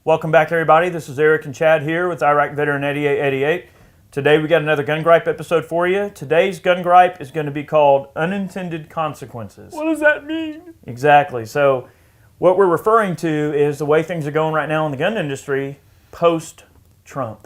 Welcome back, everybody. This is Eric and Chad here with Iraq Veteran 8888. Today we got another Gun Gripe episode for you. Today's Gun Gripe is going to be called Unintended Consequences. What does that mean? Exactly. So what we're referring to is the way things are going right now in the gun industry post-Trump.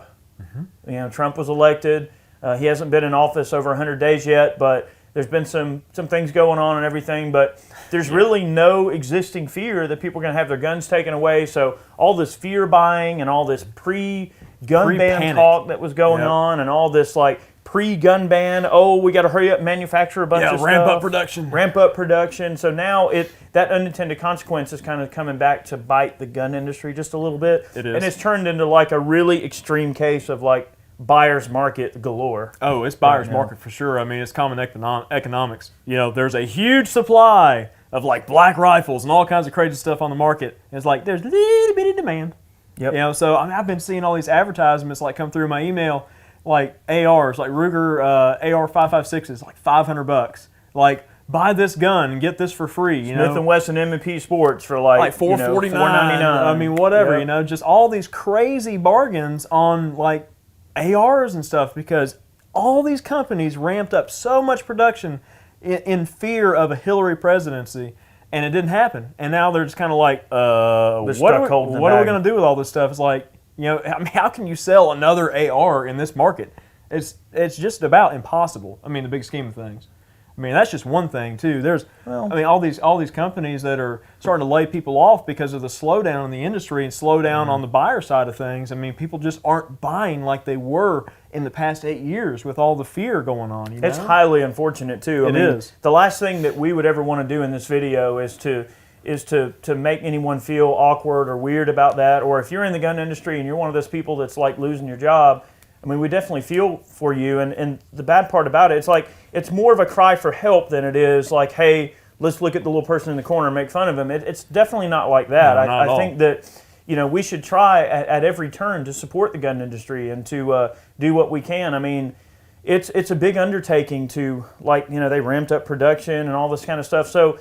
You know, Trump was elected. He hasn't been in office over 100 days yet, but there's been some things going on and everything, but there's really no existing fear that people are going to have their guns taken away. So all this fear buying and all this pre-gun ban talk that was going on and all this like pre-gun ban, oh, we got to hurry up and manufacture a bunch of stuff. Ramp up production. Ramp up production. So now that unintended consequence is kind of coming back to bite the gun industry just a little bit. It is. And it's turned into like a really extreme case of like buyer's market galore. Oh, it's buyer's market for sure. I mean, it's common economics. You know, there's a huge supply of like black rifles and all kinds of crazy stuff on the market. And it's like there's a little bitty demand. Yep. You know, so I mean, I've been seeing all these advertisements like come through my email, like ARs, like Ruger AR 5.56s, like $500. Like buy this gun and get this for free. You Smith know, & Wesson M&P Sports for like $449. $499. I mean, whatever. Yep. You know, just all these crazy bargains on like ARs and stuff because all these companies ramped up so much production in fear of a Hillary presidency, and it didn't happen. And now they're just kind of like, what are we going to do with all this stuff? It's like, you know, I mean, how can you sell another AR in this market? It's just about impossible. I mean, the big scheme of things. I mean, that's just one thing too. There's, I mean, all these companies that are starting to lay people off because of the slowdown in the industry and slowdown on the buyer side of things. I mean, people just aren't buying like they were in the past 8 years with all the fear going on. You know? It's highly unfortunate too. It is. The last thing that we would ever want to do in this video is to make anyone feel awkward or weird about that. Or if you're in the gun industry and you're one of those people that's like losing your job, I mean, we definitely feel for you, and the bad part about it, it's like it's more of a cry for help than it is like, hey, let's look at the little person in the corner and make fun of him. It's definitely not like that. No, not at all. I think that, you know, we should try at every turn to support the gun industry and to do what we can. I mean, it's a big undertaking to, like, you know, they ramped up production and all this kind of stuff. So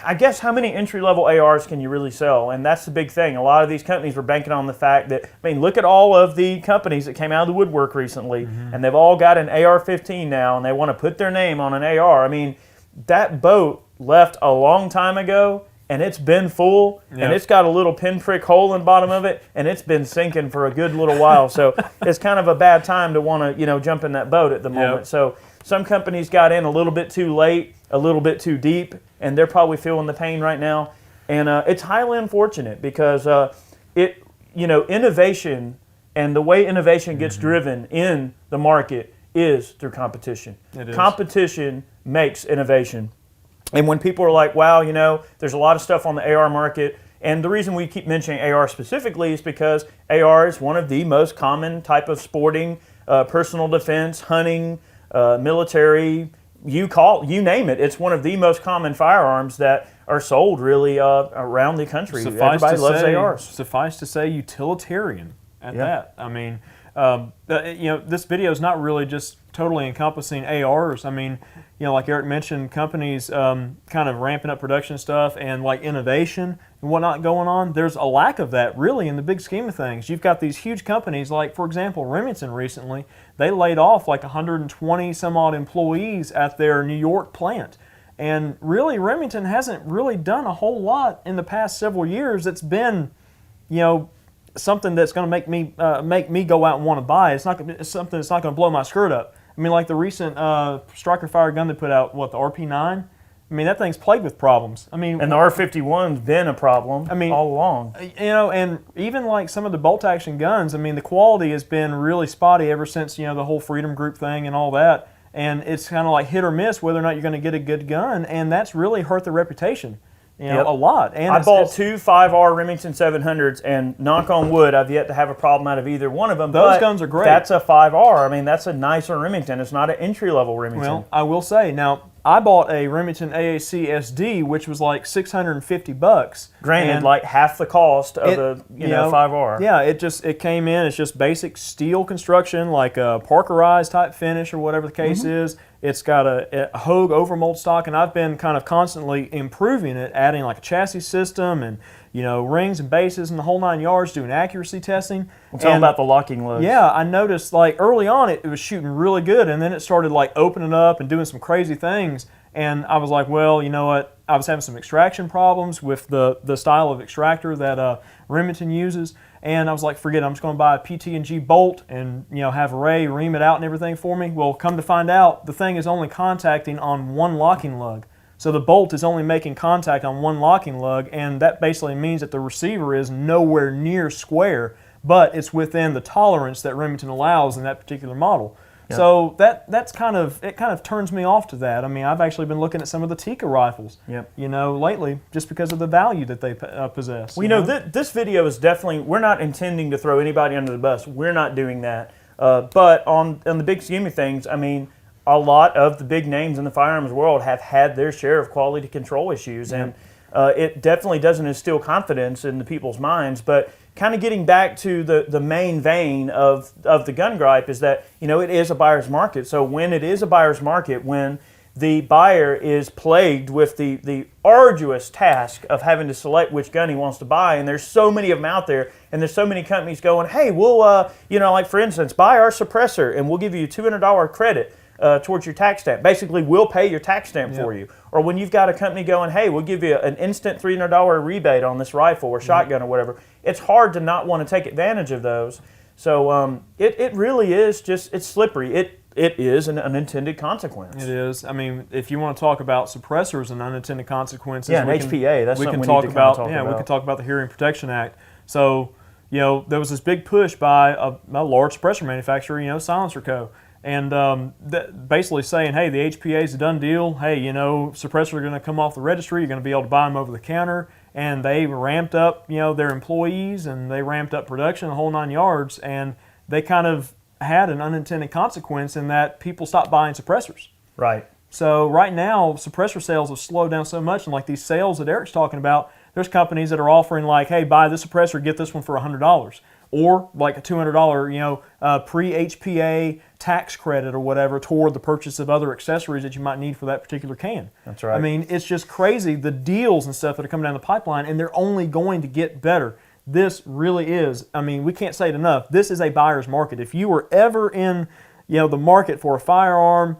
I guess how many entry-level ARs can you really sell? And that's the big thing. A lot of these companies were banking on the fact that, I mean, look at all of the companies that came out of the woodwork recently, and they've all got an AR-15 now, and they want to put their name on an AR. I mean, that boat left a long time ago, and it's been full, and it's got a little pinprick hole in the bottom of it, and it's been sinking for a good little while. So it's kind of a bad time to want to, you know, jump in that boat at the moment. So some companies got in a little bit too late, a little bit too deep, and they're probably feeling the pain right now. And it's highly unfortunate because innovation and the way innovation gets driven in the market is through competition. It is. Competition makes innovation. And when people are like, wow, you know, there's a lot of stuff on the AR market, and the reason we keep mentioning AR specifically is because AR is one of the most common type of sporting, personal defense, hunting, military, you name it. It's one of the most common firearms that are sold really around the country. Everybody loves ARs. Suffice to say, utilitarian at that. I mean, you know, this video is not really just totally encompassing ARs. I mean, you know, like Eric mentioned, companies kind of ramping up production stuff and like innovation and whatnot going on. There's a lack of that really in the big scheme of things. You've got these huge companies like, for example, Remington recently. They laid off like 120 some odd employees at their New York plant. And really, Remington hasn't really done a whole lot in the past several years. It's been, you know, something that's going to make me go out and want to buy. It's something that's not going to blow my skirt up. I mean, like the recent striker fire gun they put out, what, the RP9? I mean, that thing's plagued with problems. I mean, and the R51's been a problem. I mean, all along. You know, and even like some of the bolt action guns. I mean, the quality has been really spotty ever since, you know, the whole Freedom Group thing and all that. And it's kind of like hit or miss whether or not you're going to get a good gun, and that's really hurt the reputation. You know, a lot. And I bought two 5R Remington 700s, and knock on wood, I've yet to have a problem out of either one of them. Those guns are great. That's a 5R. I mean, that's a nicer Remington. It's not an entry-level Remington. Well, I will say, now, I bought a Remington AAC SD, which was like $650. Granted, like half the cost of a 5R. Yeah, it came in. It's just basic steel construction, like a Parkerized type finish or whatever the case is. It's got a Hogue overmold stock, and I've been kind of constantly improving it, adding like a chassis system and rings and bases and the whole 9 yards, doing accuracy testing. Tell them about the locking lugs. Yeah, I noticed like early on it was shooting really good, and then it started like opening up and doing some crazy things. And I was like, well, you know what? I was having some extraction problems with the style of extractor that Remington uses. And I was like, forget it, I'm just going to buy a PT&G bolt and have Ray ream it out and everything for me. Well, come to find out, the thing is only contacting on one locking lug. So the bolt is only making contact on one locking lug, and that basically means that the receiver is nowhere near square, but it's within the tolerance that Remington allows in that particular model. Yep. So it kind of turns me off to that. I mean, I've actually been looking at some of the Tikka rifles, lately, just because of the value that they possess. Well, this video is definitely, we're not intending to throw anybody under the bus. We're not doing that. But on the big scheme of things, I mean, a lot of the big names in the firearms world have had their share of quality control issues, and it definitely doesn't instill confidence in the people's minds. But kind of getting back to the main vein of the gun gripe is that, it is a buyer's market. So when it is a buyer's market, when the buyer is plagued with the arduous task of having to select which gun he wants to buy, and there's so many of them out there, and there's so many companies going, hey, we'll, like for instance, buy our suppressor, and we'll give you a $200 credit towards your tax stamp. Basically, we'll pay your tax stamp for you. Or when you've got a company going, hey, we'll give you an instant $300 rebate on this rifle or shotgun or whatever, it's hard to not want to take advantage of those. So it really is it's slippery. It is an unintended consequence. It is. I mean, if you want to talk about suppressors and unintended consequences, and HPA, that's something we need to talk about. We can talk about the Hearing Protection Act. So, there was this big push by a large suppressor manufacturer, Silencer Co., and basically saying, hey, the HPA is a done deal. Hey, suppressors are going to come off the registry. You're going to be able to buy them over the counter. And they ramped up, their employees, and they ramped up production the whole 9 yards. And they kind of had an unintended consequence in that people stopped buying suppressors. Right. So right now, suppressor sales have slowed down so much. And like these sales that Eric's talking about, there's companies that are offering like, hey, buy this suppressor, get this one for $100. Or like a $200, pre-HPA tax credit or whatever toward the purchase of other accessories that you might need for that particular can. That's right. I mean, it's just crazy, the deals and stuff that are coming down the pipeline, and they're only going to get better. This really is, I mean, we can't say it enough, this is a buyer's market. If you were ever in, the market for a firearm,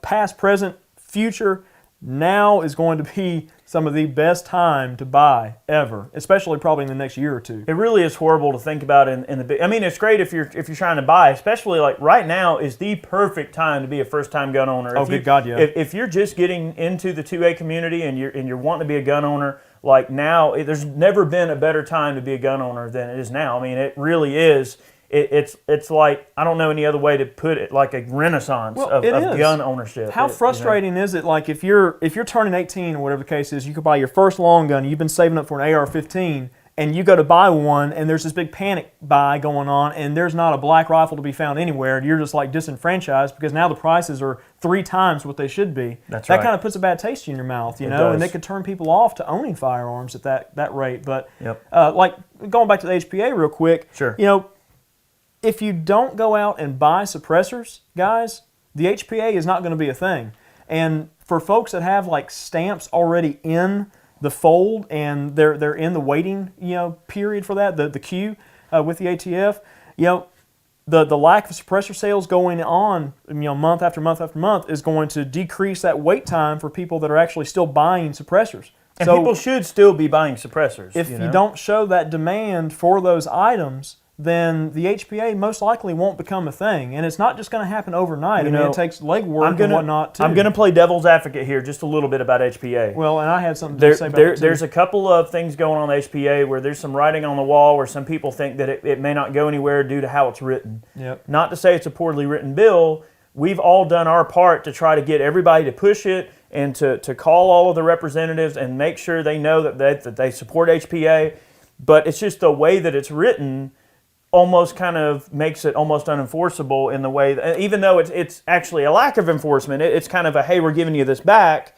past, present, future, now is going to be some of the best time to buy ever, especially probably in the next year or two. It really is horrible to think about in the big. I mean, it's great if you're trying to buy, especially like right now is the perfect time to be a first-time gun owner. Oh, good God, yeah. If you're just getting into the 2A community and you're wanting to be a gun owner, like now, there's never been a better time to be a gun owner than it is now. I mean, it really is. It's like, I don't know any other way to put it, like a renaissance of gun ownership. How frustrating is it, like if you're turning 18 or whatever the case is, you could buy your first long gun, you've been saving up for an AR-15, and you go to buy one, and there's this big panic buy going on, and there's not a black rifle to be found anywhere, and you're just like disenfranchised because now the prices are 3 times what they should be. That's right. That kind of puts a bad taste in your mouth, and it could turn people off to owning firearms at that rate. But like going back to the HPA real quick, sure. If you don't go out and buy suppressors, guys, the HPA is not going to be a thing. And for folks that have like stamps already in the fold and they're in the waiting period for that, the queue with the ATF, the lack of suppressor sales going on month after month after month is going to decrease that wait time for people that are actually still buying suppressors. And people should still be buying suppressors. If you don't show that demand for those items, then the HPA most likely won't become a thing. And it's not just going to happen overnight. It takes legwork and whatnot, too. I'm going to play devil's advocate here just a little bit about HPA. Well, and I had something to say about it, too. There's a couple of things going on with HPA where there's some writing on the wall where some people think that it may not go anywhere due to how it's written. Yep. Not to say it's a poorly written bill. We've all done our part to try to get everybody to push it and to call all of the representatives and make sure they know that they support HPA. But it's just the way that it's written almost kind of makes it almost unenforceable in the way that, even though it's actually a lack of enforcement, it's kind of a, hey, we're giving you this back.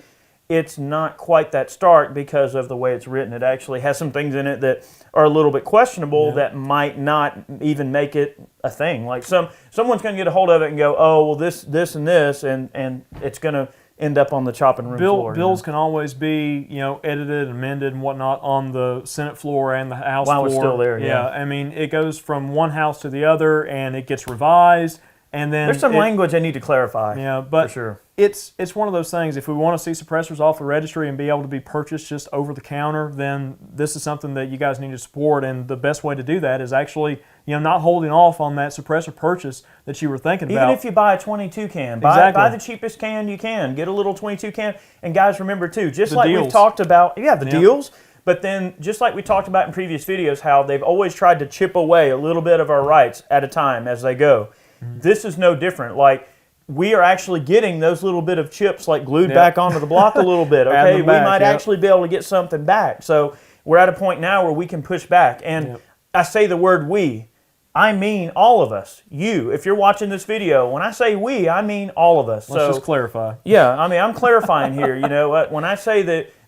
It's not quite that stark because of the way it's written. It actually has some things in it that are a little bit questionable that might not even make it a thing. Like someone's going to get a hold of it and go, oh, well, this and this, and it's going to end up on the chopping room floor. Bills can always be, edited, amended, and whatnot on the Senate floor and the House floor. While it's still there, yeah. I mean, it goes from one house to the other, and it gets revised, and then there's some language I need to clarify. Yeah, but for sure. It's one of those things. If we want to see suppressors off the registry and be able to be purchased just over the counter, then this is something that you guys need to support. And the best way to do that is actually, not holding off on that suppressor purchase that you were thinking about. Even if you buy a 22 can, buy the cheapest can you can. Get a little 22 can. And guys, remember too, just like we've talked about, deals. But then, just like we talked about in previous videos, how they've always tried to chip away a little bit of our rights at a time as they go. Mm-hmm. This is no different. Like, we are actually getting those little bit of chips like glued back onto the block a little bit, okay? We might actually be able to get something back. So we're at a point now where we can push back. And I say the word we, I mean all of us. You, if you're watching this video, when I say we, I mean all of us. Let's just clarify. Yeah, I mean, I'm clarifying here. When I say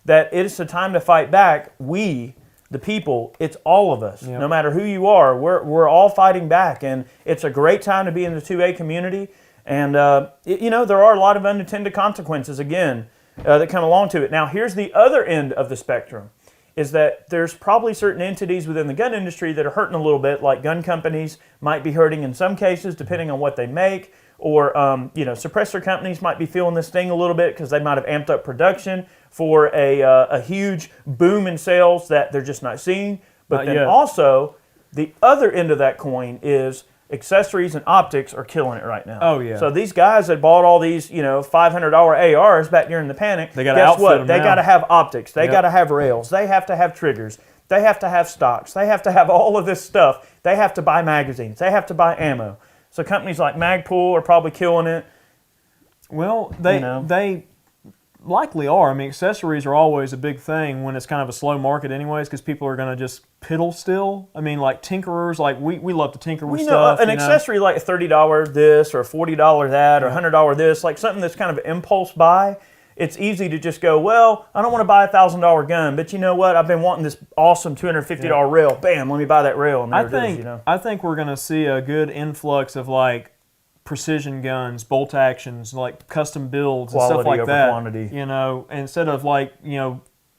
that it's a time to fight back, we, the people, it's all of us. No matter who you are, we're all fighting back. And it's a great time to be in the 2A community. And, there are a lot of unintended consequences, again, that come along to it. Now, here's the other end of the spectrum, is that there's probably certain entities within the gun industry that are hurting a little bit, like gun companies might be hurting in some cases, depending on what they make, or, suppressor companies might be feeling this thing a little bit because they might have amped up production for a huge boom in sales that they're just not seeing. But then also, the other end of that coin is accessories and optics are killing it right now. Oh, yeah. So these guys that bought all these, $500 ARs back during the panic, they guess what? They got to have optics. They got to have rails. They have to have triggers. They have to have stocks. They have to have all of this stuff. They have to buy magazines. They have to buy ammo. So companies like Magpul are probably killing it. Well, they likely are. I mean, accessories are always a big thing when it's kind of a slow market anyways, because people are going to just piddle still. I mean, like tinkerers, like we love to tinker with stuff. An accessory like a $30 this or a $40 that or a $100 this, like something that's kind of an impulse buy, it's easy to just go, well, I don't want to buy a $1,000 gun, but you know what? I've been wanting this awesome $250 rail. Bam, let me buy that rail. And I think we're going to see a good influx of like precision guns, bolt actions, like custom builds and stuff like that. Quantity. Instead of like,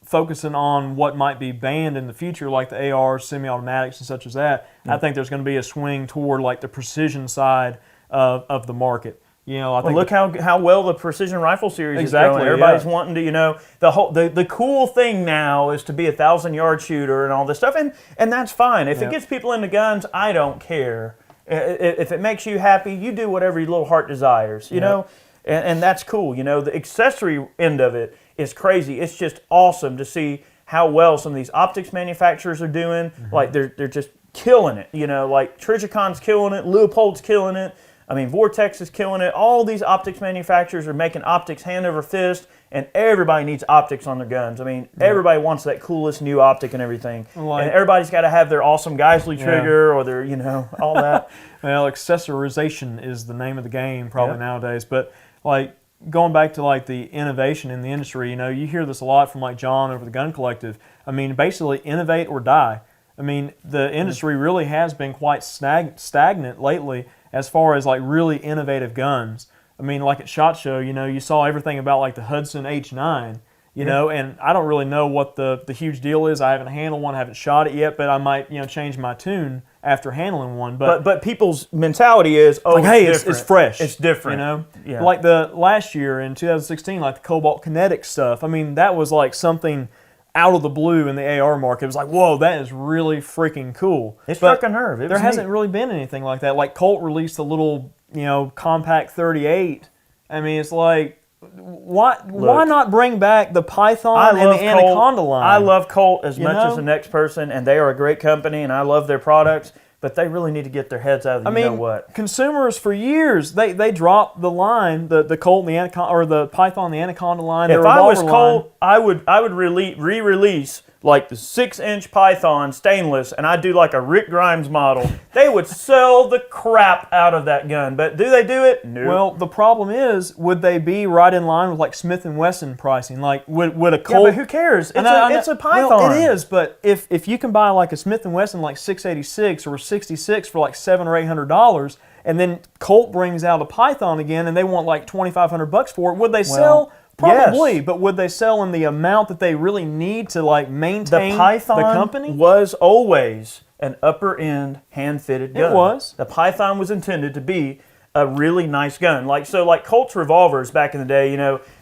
focusing on what might be banned in the future, like the ARs, semi-automatics, and such as that. I think there's going to be a swing toward like the precision side of the market. I think look how well the precision rifle series is going. Everybody's wanting to, the cool thing now is to be a 1,000-yard shooter and all this stuff, and that's fine. If it gets people into guns, I don't care. If it makes you happy, you do whatever your little heart desires, you know, and that's cool. The accessory end of it is crazy. It's just awesome to see how well some of these optics manufacturers are doing. Mm-hmm. Like they're just killing it. Like Trigicon's killing it, Leupold's killing it. I mean, Vortex is killing it. All these optics manufacturers are making optics hand over fist, and everybody needs optics on their guns. I mean, everybody wants that coolest new optic and everything. And everybody's got to have their awesome Geisley trigger or their, all that. Well, accessorization is the name of the game probably nowadays. But, like, going back to, like, the innovation in the industry, you hear this a lot from, like, John over the Gun Collective. I mean, basically, innovate or die. I mean, the industry really has been quite stagnant lately as far as like really innovative guns. I mean, like at SHOT Show, you saw everything about like the Hudson H9, and I don't really know what the huge deal is. I haven't handled one, I haven't shot it yet, but I might, change my tune after handling one. But people's mentality is, like, hey, it's fresh. It's different. Like the last year in 2016, like the Cobalt Kinetic stuff. I mean, that was like something out of the blue in the AR market. It was like, whoa, that is really freaking cool. It struck a nerve. There hasn't really been anything like that. Like Colt released a little, compact 38. I mean, it's like, why not bring back the Python and the Anaconda line? I love Colt as much as the next person, and they are a great company, and I love their products. But they really need to get their heads out of the what. Consumers for years, they dropped the line, the Colt and the Anaconda, or the Python and the Anaconda line. If I was Colt, I would re-release like the 6-inch Python stainless, and I'd do like a Rick Grimes model. They would sell the crap out of that gun. But do they do it? No. Well, the problem is, would they be right in line with like Smith & Wesson pricing? Like, would a Colt... Yeah, but who cares? It's a Python. Well, it is, but if you can buy like a Smith & Wesson like 686 or 66 for like $700 or $800, and then Colt brings out a Python again, and they want like $2,500 for it, would they sell Probably, Yes. but would they sell in the amount that they really need to like maintain The Python the company? was always an upper end hand fitted gun. It was. The Python was intended to be a really nice gun. Like Colt's revolvers back in the day,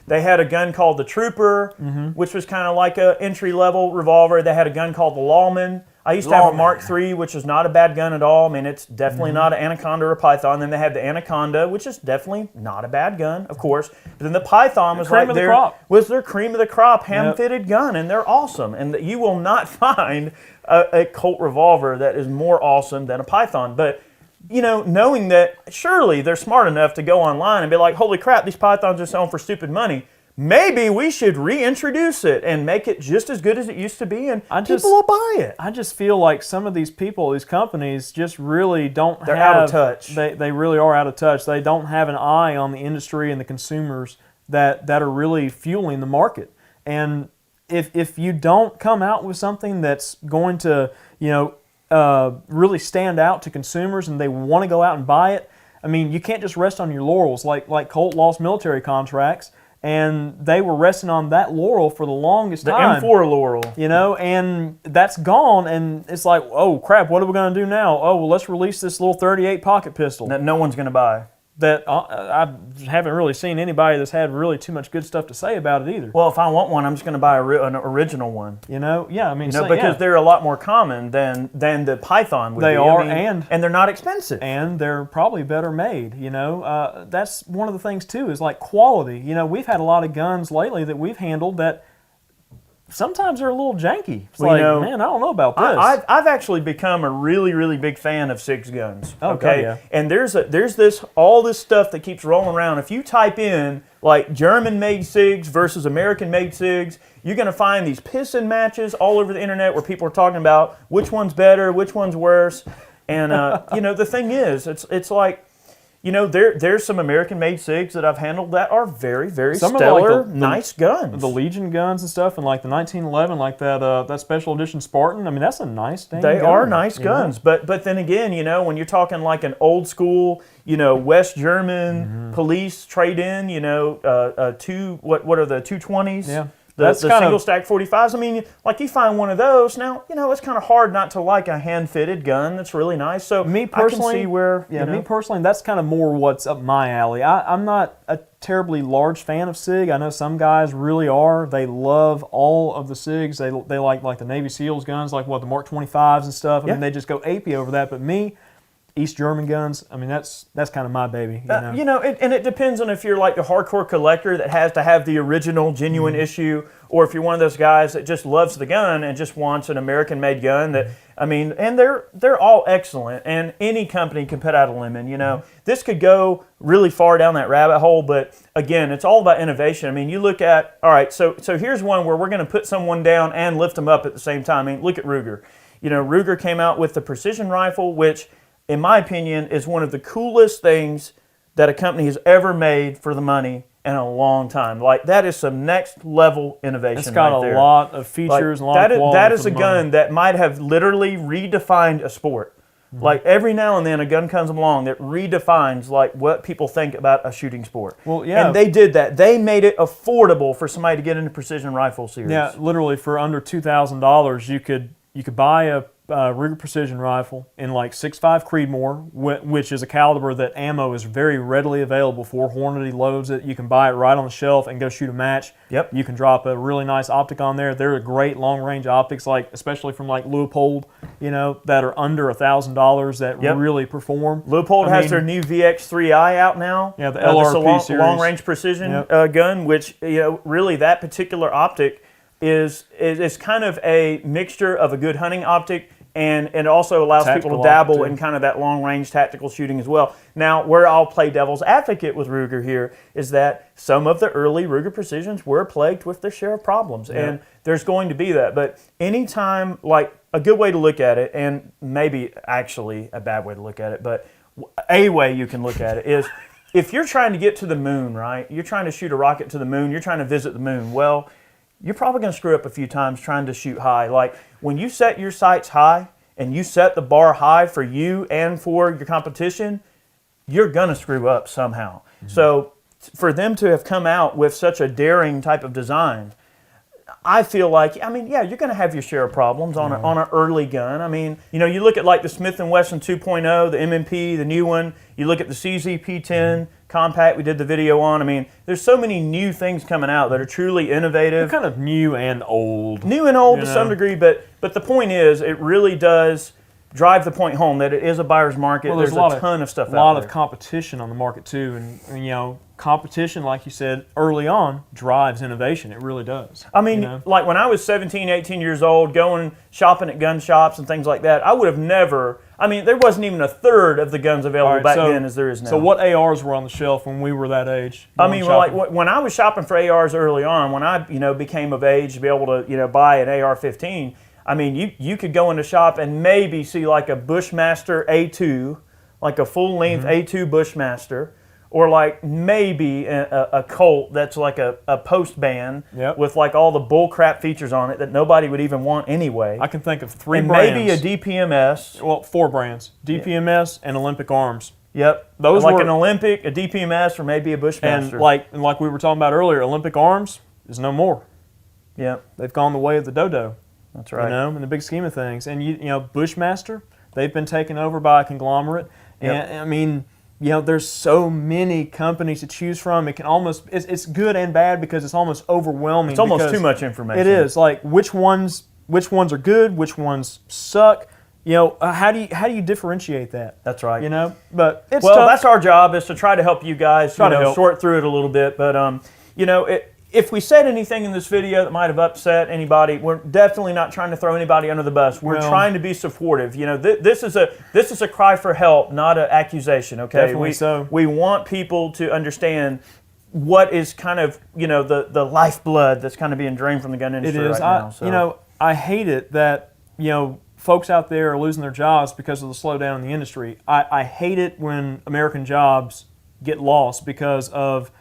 they had a gun called the Trooper, which was kind of like a entry level revolver. They had a gun called the Lawman. I used to have a Mark III, which is not a bad gun at all. I mean, it's definitely not an Anaconda or a Python. Then they had the Anaconda, which is definitely not a bad gun, of course. But then the Python was cream of the crop. was their cream of the crop hand-fitted gun, and they're awesome. And you will not find a Colt revolver that is more awesome than a Python. But knowing that surely they're smart enough to go online and be like, holy crap, these Pythons are selling for stupid money. Maybe we should reintroduce it and make it just as good as it used to be, and people will buy it. I just feel like some of these people, these companies, just really don't They're out of touch. They really are out of touch. They don't have an eye on the industry and the consumers that are really fueling the market. And if you don't come out with something that's going to, really stand out to consumers and they want to go out and buy it, I mean, you can't just rest on your laurels. Like Colt lost military contracts, and they were resting on that laurel for the longest time. The M4 laurel. And that's gone, and it's like, oh crap, what are we going to do now? Oh, well, let's release this little .38 pocket pistol. That no one's going to buy. That I haven't really seen anybody that's had really too much good stuff to say about it either. Well, if I want one, I'm just going to buy an original one. Yeah, I mean, because they're a lot more common than the Python would be. They are, and they're not expensive. And they're probably better made, That's one of the things, too, is like quality. We've had a lot of guns lately that we've handled that sometimes they're a little janky. It's man, I don't know about this. I've actually become a really, really big fan of SIGs guns. Okay, yeah. And there's all this stuff that keeps rolling around. If you type in like German-made SIGs versus American-made SIGs, you're going to find these pissing matches all over the internet where people are talking about which one's better, which one's worse. And the thing is, it's like, there's some American-made SIGs that I've handled that are very, very stellar, nice guns. The Legion guns and stuff, and like the 1911, like that special edition Spartan. I mean, that's a nice dang gun. They are nice guns, but then again, when you're talking like an old school, West German police trade-in, what are the 220s? Yeah. The single stack 45s. I mean, like you find one of those now. It's kind of hard not to like a hand-fitted gun that's really nice. So me personally, I can see where me personally, that's kind of more what's up my alley. I'm not a terribly large fan of SIG. I know some guys really are. They love all of the SIGs. They like the Navy SEALs guns, like the Mark 25s and stuff. I mean, they just go apey over that. But me, East German guns, I mean, that's kind of my baby. And it depends on if you're like a hardcore collector that has to have the original, genuine issue, or if you're one of those guys that just loves the gun and just wants an American-made gun. That and they're all excellent, and any company can put out a lemon. This could go really far down that rabbit hole, but again, it's all about innovation. I mean, you look at so here's one where we're going to put someone down and lift them up at the same time. I mean, look at Ruger. Ruger came out with the precision rifle, which, in my opinion, is one of the coolest things that a company has ever made for the money in a long time. Like, that is some next level innovation. It's got right a lot of features and a lot of quality. That is a gun that might have literally redefined a sport. Mm-hmm. Like, every now and then a gun comes along that redefines like what people think about a shooting sport. Well, yeah. And they did that. They made it affordable for somebody to get into precision rifle series. Yeah, literally for under $2,000 you could buy a Ruger Precision Rifle in like 6.5 Creedmoor, which is a caliber that ammo is very readily available for. Hornady loads it. You can buy it right on the shelf and go shoot a match. Yep. You can drop a really nice optic on there. They're great long-range optics, like especially from like Leupold, that are under $1,000 that really perform. Leupold has their new VX3i out now. Yeah, the LRP series. Long-range precision gun, which really that particular optic is kind of a mixture of a good hunting optic, and it also allows people to dabble in kind of that long-range tactical shooting as well. Now, where I'll play devil's advocate with Ruger here is that some of the early Ruger Precisions were plagued with their share of problems, and there's going to be that. But anytime, like, a good way to look at it, and maybe actually a bad way to look at it, but a way you can look at it is if you're trying to get to the moon, right? You're trying to shoot a rocket to the moon, you're trying to visit the moon. Well, you're probably going to screw up a few times trying to shoot high. Like, when you set your sights high and you set the bar high for you and for your competition, you're going to screw up somehow. Mm-hmm. So for them to have come out with such a daring type of design, I feel like, I mean, yeah, you're going to have your share of problems on an early gun. I mean, you know, you look at like the Smith & Wesson 2.0, the M&P, the new one. You look at the CZ-P10 compact we did the video on. I mean, there's so many new things coming out that are truly innovative. They're kind of new and old. New and old to some degree, but the point is, it really does drive the point home that it is a buyer's market. Well, there's a ton of stuff out there. A lot of competition on the market too, and you know, competition, like you said early on, drives innovation. It really does. I mean, like when I was 17, 18 years old, going shopping at gun shops and things like that, I would have never. I mean, there wasn't even a third of the guns available back then as there is now. So what ARs were on the shelf when we were that age? I mean, like when I was shopping for ARs early on, when I became of age to be able to buy an AR-15. I mean, you could go in the shop and maybe see like a Bushmaster A2, like a full-length A2 Bushmaster, or like maybe a Colt that's like a post-band with like all the bullcrap features on it that nobody would even want anyway. I can think of 3 and brands. Maybe a DPMS. Well, 4 brands. DPMS and Olympic Arms. Yep. Those like an Olympic, a DPMS, or maybe a Bushmaster. And like we were talking about earlier, Olympic Arms is no more. Yep. They've gone the way of the dodo. That's right. You know, in the big scheme of things. And, you know, Bushmaster, they've been taken over by a conglomerate. Yep. And, I mean, you know, there's so many companies to choose from. It can almost, it's good and bad because it's almost overwhelming. It's almost too much information. It is. Like, which ones are good, which ones suck. You know, how do you differentiate that? That's right. You know, but it's well, tough. that's our job, is to try to help you guys, sort through it a little bit. But, you know, if we said anything in this video that might have upset anybody, we're definitely not trying to throw anybody under the bus. We're trying to be supportive. You know, this is a cry for help, not an accusation. Okay, definitely so. We want people to understand what is kind of the lifeblood that's kind of being drained from the gun industry right now. So. You know, I hate it that folks out there are losing their jobs because of the slowdown in the industry. I hate it when American jobs get lost because of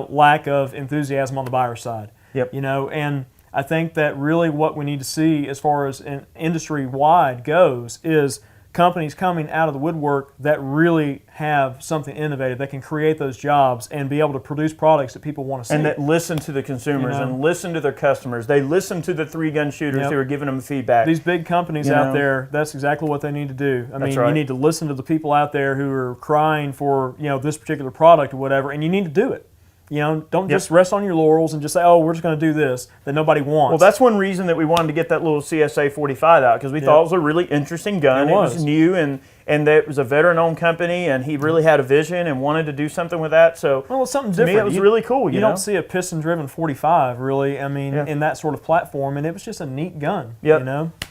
lack of enthusiasm on the buyer side. Yep. And I think that really what we need to see as far as industry-wide goes is companies coming out of the woodwork that really have something innovative that can create those jobs and be able to produce products that people want to see. And that listen to the consumers and listen to their customers. They listen to the 3-gun shooters who are giving them feedback. These big companies out there, that's exactly what they need to do. I mean, you need to listen to the people out there who are crying for this particular product or whatever, and you need to do it. Don't just rest on your laurels and just say, oh, we're just going to do this that nobody wants. Well, that's one reason that we wanted to get that little CSA 45 out, because we thought it was a really interesting gun. It was new, and it was a veteran-owned company, and he really had a vision and wanted to do something with that. So, well, it's something to different. me, it was really cool. You don't see a piston-driven 45, really, I mean, in that sort of platform, and it was just a neat gun,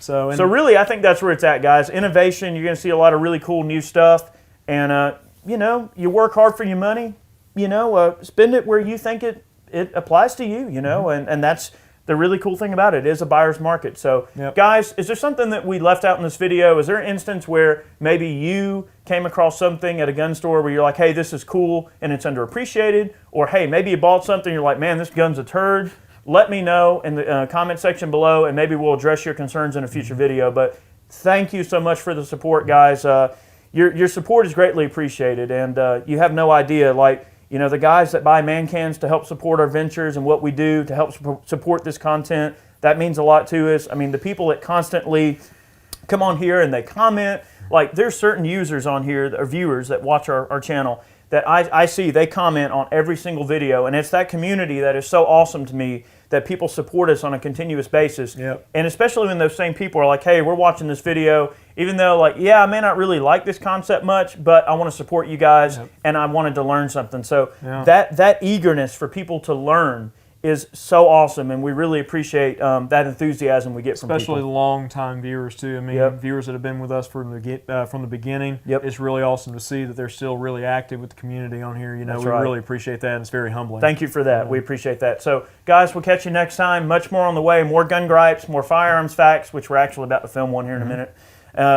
So really, I think that's where it's at, guys. Innovation, you're going to see a lot of really cool new stuff, and, you work hard for your money. Spend it where you think it applies to you, and that's the really cool thing about it. It is a buyer's market. So, guys, is there something that we left out in this video? Is there an instance where maybe you came across something at a gun store where you're like, hey, this is cool and it's underappreciated? Or, hey, maybe you bought something and you're like, man, this gun's a turd? Let me know in the comment section below, and maybe we'll address your concerns in a future video. But thank you so much for the support, guys. Your support is greatly appreciated, and you have no idea, the guys that buy man cans to help support our ventures and what we do to help support this content, that means a lot to us. I mean, the people that constantly come on here and they comment, there's certain users on here, or viewers that watch our channel, that I see they comment on every single video, and it's that community that is so awesome to me, that people support us on a continuous basis. And especially when those same people are like, hey, we're watching this video, even though I may not really like this concept much, but I want to support you guys, and I wanted to learn something. So that eagerness for people to learn is so awesome, and we really appreciate that enthusiasm we get from people. Especially the long-time viewers, too. I mean, viewers that have been with us from the beginning. It's really awesome to see that they're still really active with the community on here. We really appreciate that, and it's very humbling. Thank you for that. We appreciate that. So, guys, we'll catch you next time. Much more on the way. More gun gripes, more firearms facts, which we're actually about to film one here in a minute.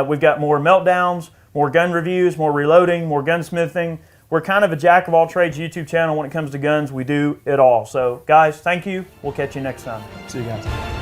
We've got more meltdowns, more gun reviews, more reloading, more gunsmithing. We're kind of a jack-of-all-trades YouTube channel when it comes to guns. We do it all. So, guys, thank you. We'll catch you next time. See you guys.